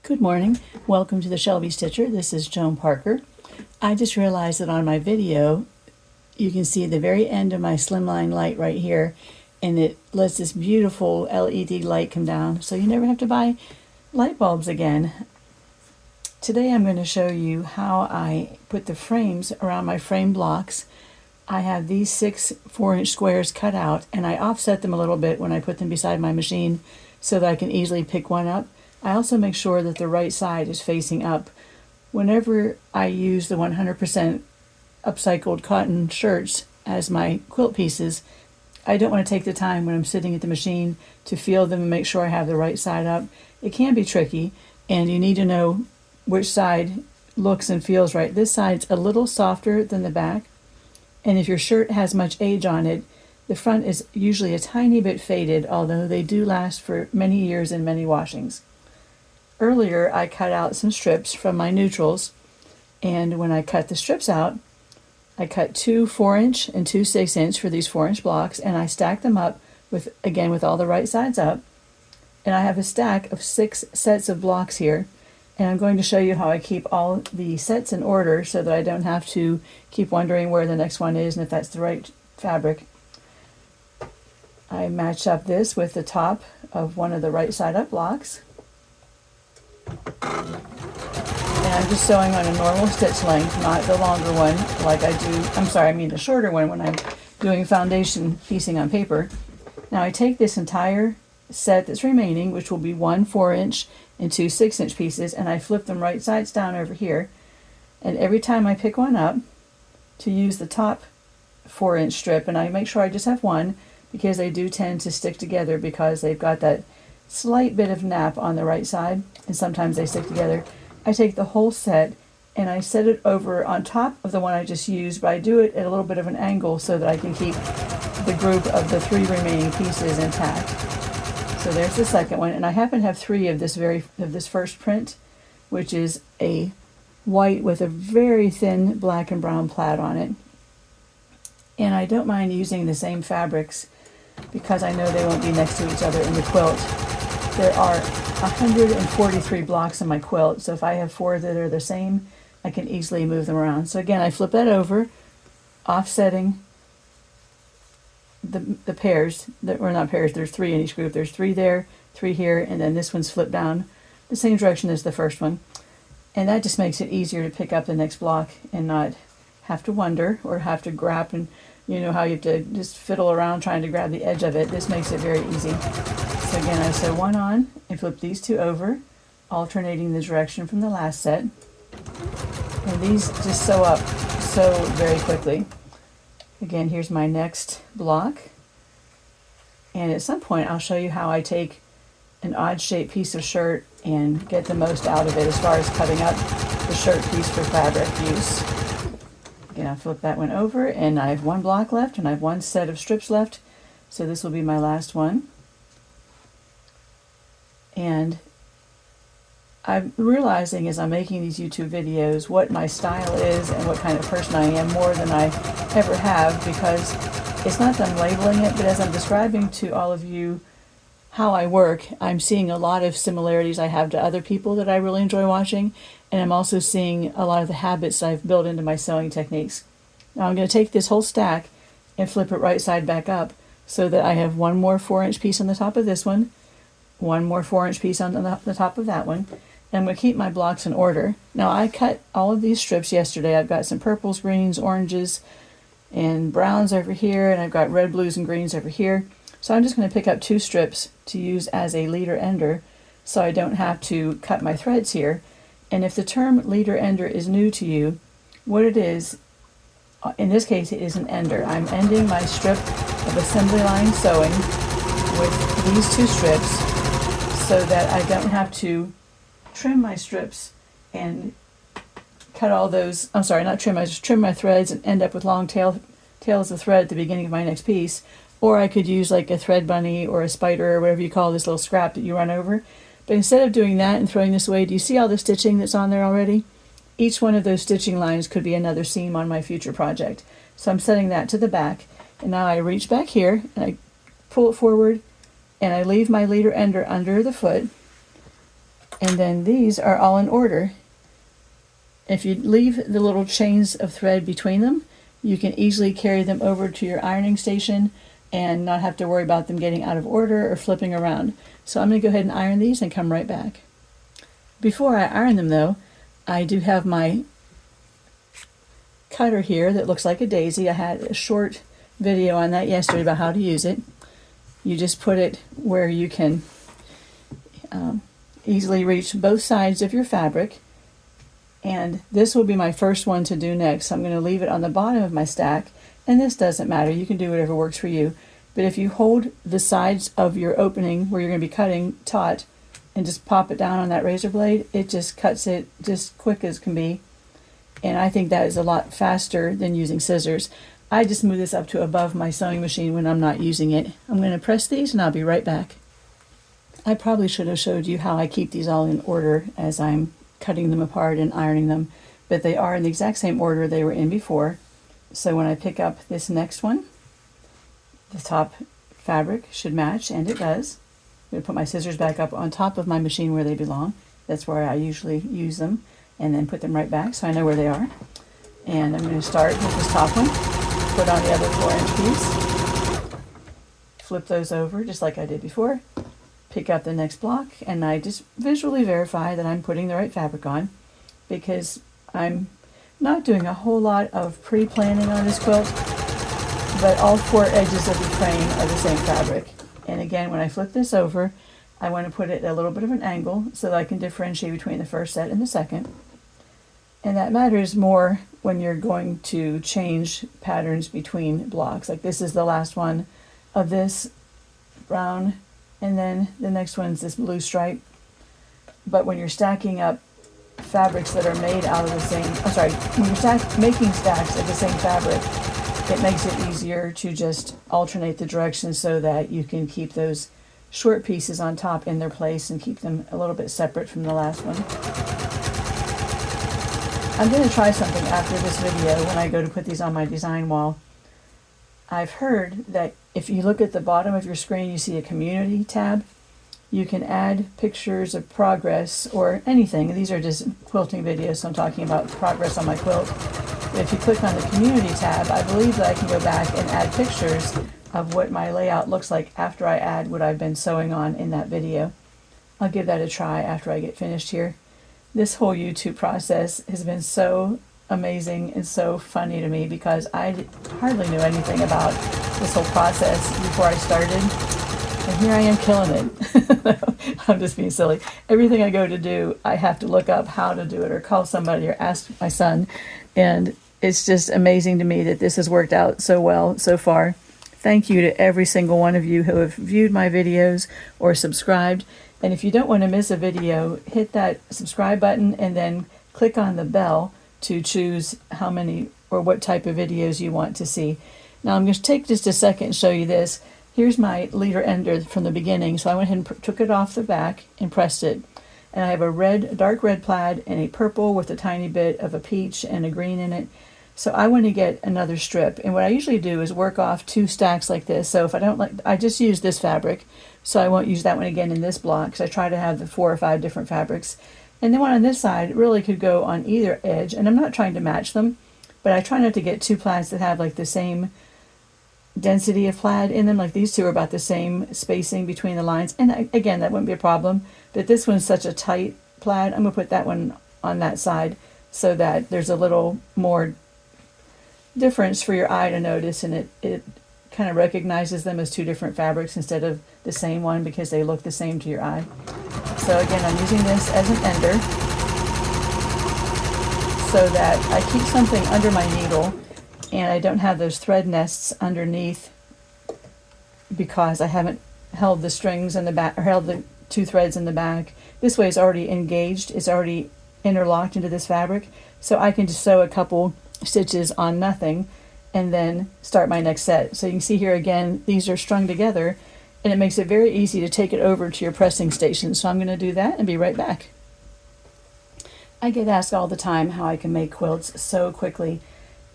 Good morning. Welcome to the Shelby Stitcher. This is Joan Parker. I just realized that on my video, you can see the very end of my slimline light right here, and it lets this beautiful LED light come down, so you never have to buy light bulbs again. Today I'm going to show you how I put the frames around my frame blocks. I have these 6 4-inch squares cut out, and I offset them a little bit when I put them beside my machine so that I can easily pick one up. I also make sure that the right side is facing up. Whenever I use the 100% upcycled cotton shirts as my quilt pieces, I don't want to take the time when I'm sitting at the machine to feel them and make sure I have the right side up. It can be tricky, and you need to know which side looks and feels right. This side's a little softer than the back, and if your shirt has much age on it, the front is usually a tiny bit faded, although they do last for many years and many washings. Earlier, I cut out some strips from my neutrals, and when I cut the strips out, I cut 2 4-inch and 2 6-inch for these 4-inch blocks, and I stacked them up with all the right sides up. And I have a stack of 6 sets of blocks here, and I'm going to show you how I keep all the sets in order so that I don't have to keep wondering where the next one is and if that's the right fabric. I match up this with the top of one of the right side up blocks. And I'm just sewing on a normal stitch length, not the longer one like I do, the shorter one when I'm doing foundation piecing on paper. Now I take this entire set that's remaining, which will be 1 4-inch and 2 6-inch pieces, and I flip them right sides down over here. And every time I pick one up to use the top 4-inch strip, and I make sure I just have one because they do tend to stick together because they've got that slight bit of nap on the right side, and sometimes they stick together. I take the whole set and I set it over on top of the one I just used, but I do it at a little bit of an angle so that I can keep the group of the 3 remaining pieces intact. So there's the second one, and I happen to have 3 of this first print, which is a white with a very thin black and brown plaid on it. And I don't mind using the same fabrics because I know they won't be next to each other in the quilt. There are 143 blocks in my quilt, so if I have 4 that are the same, I can easily move them around. So again, I flip that over, offsetting the pairs, or not pairs, there's 3 in each group. There's 3 there, 3 here, and then this one's flipped down the same direction as the first one. And that just makes it easier to pick up the next block and not have to wonder or have to grab, and you know how you have to just fiddle around trying to grab the edge of it. This makes it very easy. So again, I sew one on and flip these 2 over, alternating the direction from the last set. And these just sew up so very quickly. Again, here's my next block. And at some point, I'll show you how I take an odd-shaped piece of shirt and get the most out of it as far as cutting up the shirt piece for fabric use. Again, I'll flip that one over, and I have 1 block left, and I have 1 set of strips left. So this will be my last one. And I'm realizing as I'm making these YouTube videos what my style is and what kind of person I am more than I ever have, because it's not that I'm labeling it, but as I'm describing to all of you how I work, I'm seeing a lot of similarities I have to other people that I really enjoy watching, and I'm also seeing a lot of the habits I've built into my sewing techniques. Now I'm going to take this whole stack and flip it right side back up so that I have 1 more 4-inch piece on the top of this one, 1 more 4-inch piece on the top of that one, and I'm going to keep my blocks in order. Now I cut all of these strips yesterday. I've got some purples, greens, oranges, and browns over here, and I've got red, blues, and greens over here. So I'm just going to pick up 2 strips to use as a leader ender so I don't have to cut my threads here. And if the term leader ender is new to you, what it is, in this case, it is an ender. I'm ending my strip of assembly line sewing with these 2 strips so that I don't have to trim my strips and cut all those, I just trim my threads and end up with long tails of thread at the beginning of my next piece. Or I could use like a thread bunny or a spider or whatever you call this little scrap that you run over. But instead of doing that and throwing this away, do you see all the stitching that's on there already? Each one of those stitching lines could be another seam on my future project. So I'm setting that to the back. And now I reach back here and I pull it forward and I leave my leader ender under the foot. And then these are all in order. If you leave the little chains of thread between them, you can easily carry them over to your ironing station and not have to worry about them getting out of order or flipping around. So I'm going to go ahead and iron these and come right back. Before I iron them though, I do have my cutter here that looks like a daisy. I had a short video on that yesterday about how to use it. You just put it where you can easily reach both sides of your fabric. And this will be my first one to do next. So I'm going to leave it on the bottom of my stack, and this doesn't matter. You can do whatever works for you. But if you hold the sides of your opening where you're going to be cutting taut and just pop it down on that razor blade, it just cuts it just quick as can be. And I think that is a lot faster than using scissors. I just move this up to above my sewing machine when I'm not using it. I'm going to press these and I'll be right back. I probably should have showed you how I keep these all in order as I'm cutting them apart and ironing them, but they are in the exact same order they were in before. So when I pick up this next one, the top fabric should match, and it does. I'm going to put my scissors back up on top of my machine where they belong. That's where I usually use them, and then put them right back so I know where they are. And I'm going to start with this top one, put on the other 4-inch piece, flip those over just like I did before, pick up the next block, and I just visually verify that I'm putting the right fabric on, because I'm not doing a whole lot of pre-planning on this quilt, but all 4 edges of the frame are the same fabric. And again, when I flip this over, I want to put it at a little bit of an angle so that I can differentiate between the first set and the second. And that matters more when you're going to change patterns between blocks. Like this is the last one of this brown, and then the next one's this blue stripe. But when you're stacking up fabrics that are made out of the same, when you're making stacks of the same fabric, it makes it easier to just alternate the directions so that you can keep those short pieces on top in their place and keep them a little bit separate from the last one. I'm going to try something after this video when I go to put these on my design wall. I've heard that if you look at the bottom of your screen, you see a community tab. You can add pictures of progress or anything. These are just quilting videos, so I'm talking about progress on my quilt. But if you click on the community tab, I believe that I can go back and add pictures of what my layout looks like after I add what I've been sewing on in that video. I'll give that a try after I get finished here. This whole YouTube process has been so amazing and so funny to me because I hardly knew anything about this whole process before I started, and here I am killing it. I'm just being silly. Everything I go to do, I have to look up how to do it or call somebody or ask my son, and it's just amazing to me that this has worked out so well so far. Thank you to every single one of you who have viewed my videos or subscribed. And if you don't want to miss a video, hit that subscribe button and then click on the bell to choose how many or what type of videos you want to see. Now I'm going to take just a second and show you this. Here's my leader ender from the beginning. So I went ahead and took it off the back and pressed it. And I have a dark red plaid and a purple with a tiny bit of a peach and a green in it. So I want to get another strip. And what I usually do is work off 2 stacks like this. So if I don't like, I just use this fabric. So I won't use that one again in this block because I try to have the 4 or 5 different fabrics. And the one on this side really could go on either edge. And I'm not trying to match them, but I try not to get 2 plaids that have like the same density of plaid in them. Like these 2 are about the same spacing between the lines. And again, that wouldn't be a problem. But this one's such a tight plaid. I'm going to put that one on that side so that there's a little more difference for your eye to notice, and it kind of recognizes them as 2 different fabrics instead of the same one because they look the same to your eye. So again, I'm using this as an ender so that I keep something under my needle and I don't have those thread nests underneath because I haven't held the strings in the back or held the 2 threads in the back. This way it's already engaged, it's already interlocked into this fabric, so I can just sew a couple stitches on nothing and then start my next set. So you can see here again, these are strung together and it makes it very easy to take it over to your pressing station. So I'm going to do that and be right back. I get asked all the time how I can make quilts so quickly,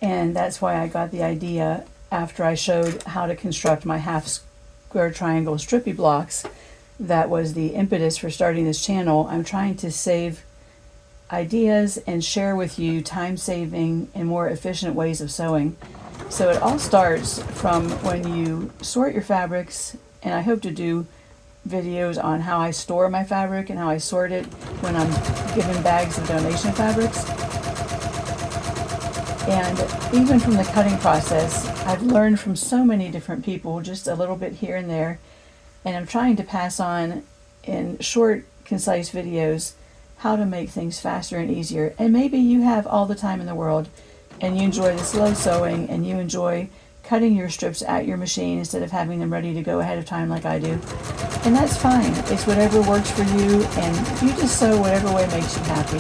and that's why I got the idea after I showed how to construct my half square triangle strippy blocks that was the impetus for starting this channel. I'm trying to save ideas and share with you time-saving and more efficient ways of sewing. So it all starts from when you sort your fabrics, and I hope to do videos on how I store my fabric and how I sort it when I'm given bags of donation fabrics. And even from the cutting process, I've learned from so many different people, just a little bit here and there, and I'm trying to pass on in short, concise videos how to make things faster and easier. And maybe you have all the time in the world and you enjoy the slow sewing and you enjoy cutting your strips at your machine instead of having them ready to go ahead of time like I do. And that's fine. It's whatever works for you, and you just sew whatever way makes you happy.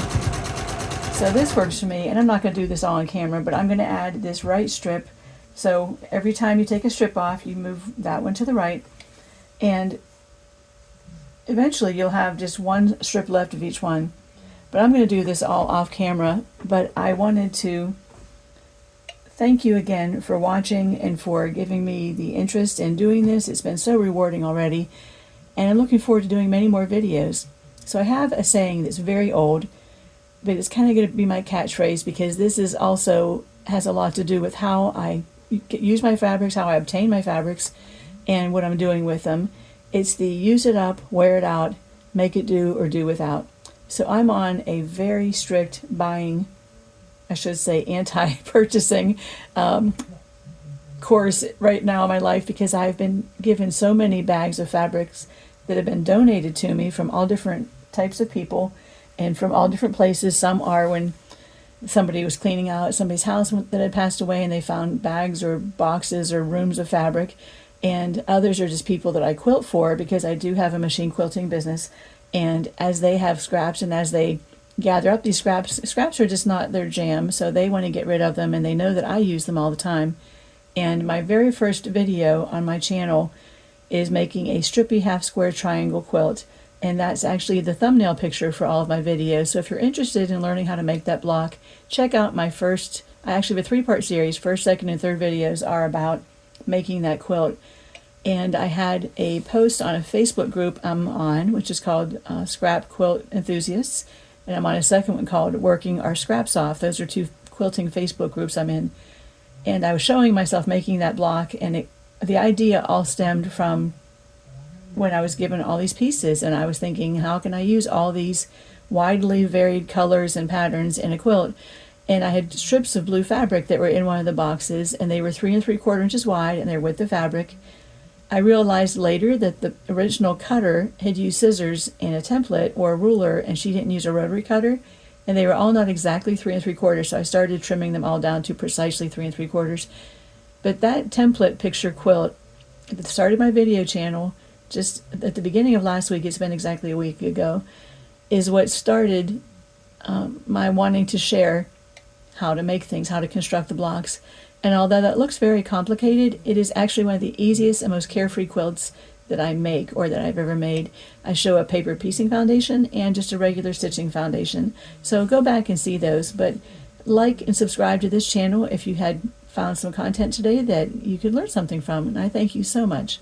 So this works for me, and I'm not going to do this all on camera, but I'm going to add this right strip. So every time you take a strip off, you move that one to the right, and eventually you'll have just one strip left of each one. But I'm going to do this all off camera, but I wanted to thank you again for watching and for giving me the interest in doing this. It's been so rewarding already, and I'm looking forward to doing many more videos. So I have a saying that's very old, but it's kind of going to be my catchphrase, because this is also has a lot to do with how I use my fabrics, how I obtain my fabrics, and what I'm doing with them. It's the use it up, wear it out, make it do or do without. So I'm on a very strict buying, I should say anti-purchasing course right now in my life, because I've been given so many bags of fabrics that have been donated to me from all different types of people and from all different places. Some are when somebody was cleaning out somebody's house that had passed away and they found bags or boxes or rooms of fabric, and others are just people that I quilt for, because I do have a machine quilting business, and as they have scraps and as they gather up these scraps are just not their jam, so they want to get rid of them, and they know that I use them all the time. And my very first video on my channel is making a strippy half square triangle quilt, and that's actually the thumbnail picture for all of my videos. So if you're interested in learning how to make that block, check out my first, I actually have a 3-part series. First, second, and third videos are about making that quilt. And I had a post on a Facebook group I'm on, which is called Scrap Quilt Enthusiasts, and I'm on a second one called Working Our Scraps Off. Those are 2 quilting Facebook groups I'm in. And I was showing myself making that block, and the idea all stemmed from when I was given all these pieces, and I was thinking, how can I use all these widely varied colors and patterns in a quilt? And I had strips of blue fabric that were in one of the boxes, and they were 3 3/4 inches wide, and they're with the fabric. I realized later that the original cutter had used scissors and a template or a ruler, and she didn't use a rotary cutter, and they were all not exactly 3 3/4, so I started trimming them all down to precisely 3 3/4. But that template picture quilt at the start of my video channel, just at the beginning of last week, it's been exactly a week ago, is what started my wanting to share how to make things, how to construct the blocks. And although that looks very complicated, it is actually one of the easiest and most carefree quilts that I make or that I've ever made. I show a paper piecing foundation and just a regular stitching foundation. So go back and see those. But like and subscribe to this channel if you had found some content today that you could learn something from. And I thank you so much.